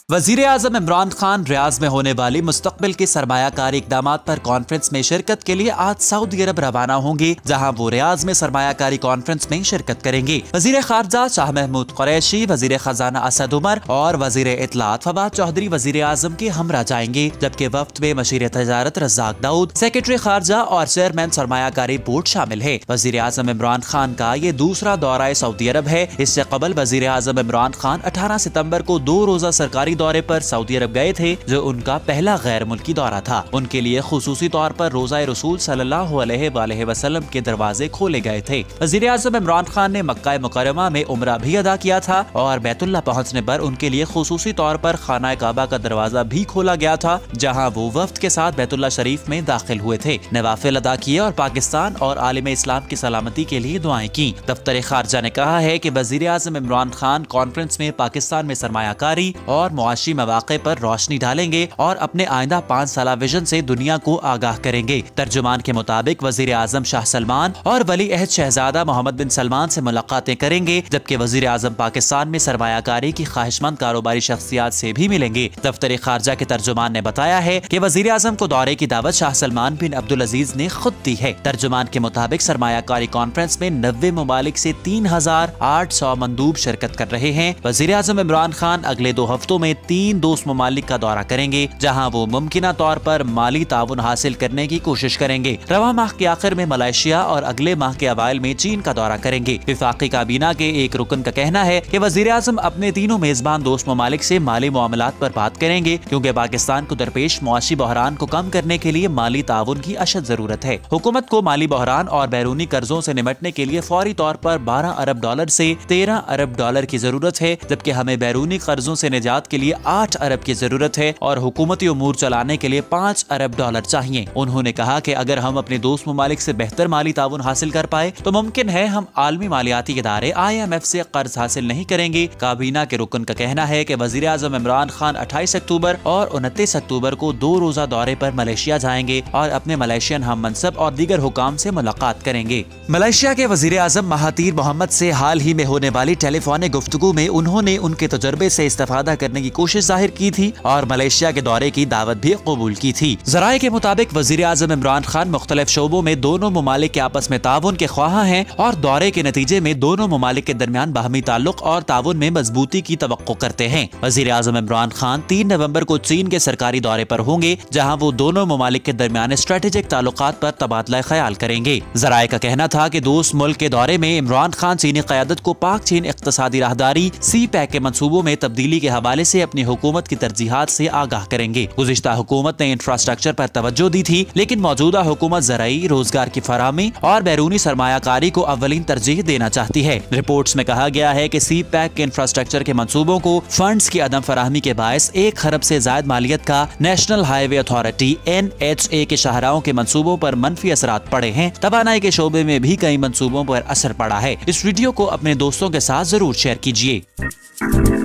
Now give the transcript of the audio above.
वजीर आजम इमरान खान रियाज में होने वाली मुस्तकबिल के सरमायाकारी इकदामात पर कॉन्फ्रेंस में शिरकत के लिए आज सऊदी अरब रवाना होंगे, जहां वो रियाज में सरमायाकारी कॉन्फ्रेंस में शिरकत करेंगे। वजीर खारजा शाह महमूद कुरैशी, वजीर खजाना असद उमर और वजीर इत्तलात फवाद चौधरी वजीर आजम के हमरा जाएंगे, जबकि वफ्द में मशीर तजारत रज़ाक दाऊद, सेक्रेटरी खारजा और चेयरमैन सरमायाकारी बोर्ड शामिल है। वजीर आजम इमरान खान का ये दूसरा दौरा सऊदी अरब है। इससे कबल वजीर आजम इमरान खान 18 सितम्बर को 2 रोजा सरकारी दौरे पर सऊदी अरब गए थे, जो उनका पहला गैर मुल्की दौरा था। उनके लिए खुसूसी तौर पर रोज़ा रसूल सल्लल्लाहु अलैहि वसल्लम के दरवाजे खोले गए थे। वज़ीर आज़म इमरान खान ने मक्का मुकर्रमा में उम्रा भी अदा किया था और बैतुल्लाह पहुंचने पर उनके लिए खुसूसी तौर पर खाना काबा का दरवाजा भी खोला गया था, जहां वो वफ्द के साथ बैतुल्लाह शरीफ में दाखिल हुए थे, नवाफिल अदा किए और पाकिस्तान और आलिम इस्लाम की सलामती के लिए दुआएं की। दफ्तर खारजा ने कहा है कि वज़ीर आज़म इमरान खान कॉन्फ्रेंस में पाकिस्तान में सरमायाकारी और मुआशी मौके पर रोशनी डालेंगे और अपने आइंदा 5 साला विजन से दुनिया को आगाह करेंगे। तर्जुमान के मुताबिक वजीर आजम शाह सलमान और वली अहद शहजादा मोहम्मद बिन सलमान से मुलाकातें करेंगे, जबकि वजीर आजम पाकिस्तान में सरमायाकारी की ख्वाहिशमंद कारोबारी शख्सियात से भी मिलेंगे। दफ्तर खारजा के तर्जुमान ने बताया है कि वजीर आजम को दौरे की दावत शाह सलमान बिन अब्दुल अजीज ने खुद दी है। तर्जुमान के मुताबिक सरमायाकारी कॉन्फ्रेंस में 90 ममालिक से 3800 मंदूब शिरकत कर रहे हैं। वजीर आजम इमरान खान अगले 2 हफ्तों में 3 दोस्त ममालिक का दौरा करेंगे, जहां वो मुमकिना तौर पर माली ताउन हासिल करने की कोशिश करेंगे। रवा माह के आखिर में मलेशिया और अगले माह के अवाइल में चीन का दौरा करेंगे। विफाकी काबीना के एक रुकन का कहना है कि वजीर आजम अपने तीनों मेजबान दोस्त ममालिक से माली मामलात पर बात करेंगे, क्योंकि पाकिस्तान को दरपेश मुआशी बहरान को कम करने के लिए माली ताउन की अशद जरूरत है। हुकूमत को माली बहरान और बैरूनी कर्जों से निपटने के लिए फौरी तौर पर 12 अरब डॉलर से 13 अरब डॉलर की जरूरत है, जबकि हमें बैरूनी कर्जों से निजात के लिए 8 अरब की जरूरत है और हुकूमती उमूर चलाने के लिए 5 अरब डॉलर चाहिए। उन्होंने कहा कि अगर हम अपने दोस्त ममालिक से बेहतर माली ताउन हासिल कर पाए तो मुमकिन है हम आलमी मालियाती इदारे IMF से कर्ज हासिल नहीं करेंगे। काबीना के रुकन का कहना है कि वजीर आजम इमरान खान 28 अक्टूबर और 29 अक्टूबर को 2 रोजा दौरे पर मलेशिया जाएंगे और अपने मलेशियन हम मनसब और दीगर हुकाम से मुलाकात करेंगे। मलेशिया के वजीर आजम महातीर मोहम्मद से हाल ही में होने वाली टेलीफोनिक गुफ्तगू में उन्होंने उनके तजुर्बे से इस्तेफादा करने की कोशिश जाहिर की थी और मलेशिया के दौरे की दावत भी कबूल की थी। ज़राए के मुताबिक वजीर आजम इमरान खान मुख्तलिफ शोबों में दोनों ममालिक के आपस में ताउन के ख्वाह हैं और दौरे के नतीजे में दोनों ममालिक के दरमियान बाहमी ताल्लुक और ताउन में मजबूती की तवक्को करते हैं। वजीर आजम इमरान खान 3 नवंबर को चीन के सरकारी दौरे पर होंगे, जहाँ वो दोनों ममालिक के दरमियान स्ट्रेटेजिक ताल्लुकात पर तबादला ख्याल करेंगे। ज़राए का कहना था कि दोस्त मुल्क के दौरे में इमरान खान चीनी क़यादत को पाक चीन इक़्तिसादी राहदारी CPEC के मंसूबों में तब्दीली के हवाले से अपनी हुकूमत की तरजीहात से आगाह करेंगे। गुज़िश्ता हुकूमत ने इंफ्रास्ट्रक्चर पर तवज्जो दी थी, लेकिन मौजूदा हुकूमत ज़राई, रोजगार की फराहमी और बैरूनी सरमायाकारी को अव्वलीन तरजीह देना चाहती है। रिपोर्ट्स में कहा गया है कि CPEC के इंफ्रास्ट्रक्चर के मंसूबों को फंड्स की अदम फराहमी के बायस 1 खरब से जायद मालियत का नेशनल हाईवे अथॉरिटी NHA के शाहराहों के मंसूबों पर मनफी असरात पड़े हैं। तवानाई के शोबे में भी कई मंसूबों पर असर पड़ा है। इस वीडियो को अपने दोस्तों के साथ जरूर शेयर कीजिए।